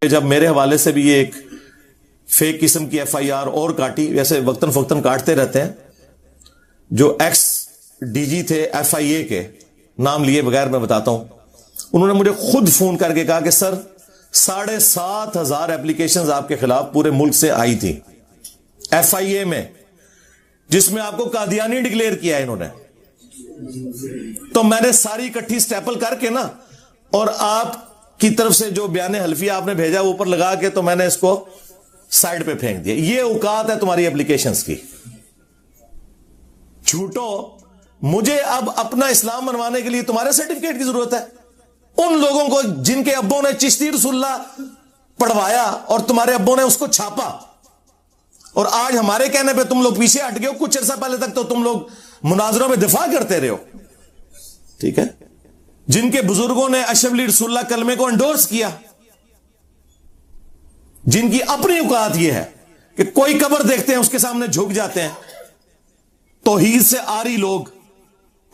جب میرے حوالے سے بھی یہ ایک فیک قسم کی ایف آئی آر اور کاٹی، ویسے وقتاً فوقتاً کاٹتے رہتے ہیں، جو ایکس ڈی جی تھے ایف آئی اے کے، نام لیے بغیر میں بتاتا ہوں، انہوں نے مجھے خود فون کر کے کہا کہ سر 7,500 ایپلیکیشنز آپ کے خلاف پورے ملک سے آئی تھی ایف آئی اے میں، جس میں آپ کو قادیانی ڈکلیئر کیا ہے انہوں نے. تو میں نے ساری اکٹھی سٹیپل کر کے نا، اور آپ کی طرف سے جو بیان حلفیہ آپ نے بھیجا وہ اوپر لگا کے تو میں نے اس کو سائڈ پہ پھینک دیا. یہ اوقات ہے تمہاری اپلیکیشنز کی. جھوٹو، مجھے اب اپنا اسلام منوانے کے لیے تمہارے سرٹیفکیٹ کی ضرورت ہے؟ ان لوگوں کو جن کے ابوں نے چشتی رسول اللہ پڑھوایا اور تمہارے ابوں نے اس کو چھاپا، اور آج ہمارے کہنے پہ تم لوگ پیچھے ہٹ گئے ہو. کچھ عرصہ پہلے تک تو تم لوگ مناظروں میں دفاع کرتے رہے ہو، ٹھیک ہے؟ جن کے بزرگوں نے اشرف علی رسول اللہ کلمے کو انڈورس کیا، جن کی اپنی اوقات یہ ہے کہ کوئی قبر دیکھتے ہیں اس کے سامنے جھک جاتے ہیں. توحید سے آری لوگ،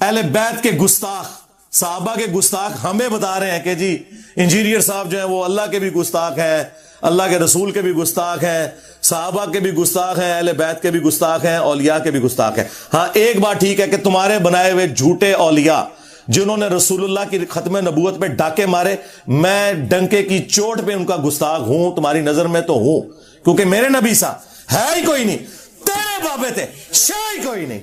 اہل بیت کے گستاخ، صحابہ کے گستاخ ہمیں بتا رہے ہیں کہ جی انجینئر صاحب جو ہیں وہ اللہ کے بھی گستاخ ہیں، اللہ کے رسول کے بھی گستاخ ہیں، صحابہ کے بھی گستاخ ہیں، اہل بیت کے بھی گستاخ ہیں، اولیاء کے بھی گستاخ ہیں. ہاں ایک بات ٹھیک ہے کہ تمہارے بنائے ہوئے جھوٹے اولیاء جنہوں نے رسول اللہ کی ختم نبوت پہ ڈاکے مارے، میں ڈنکے کی چوٹ پہ ان کا گستاخ ہوں، تمہاری نظر میں تو ہوں، کیونکہ میرے نبی سا ہے ہی کوئی نہیں، تیرے بابے تھے شاہ ہی کوئی نہیں.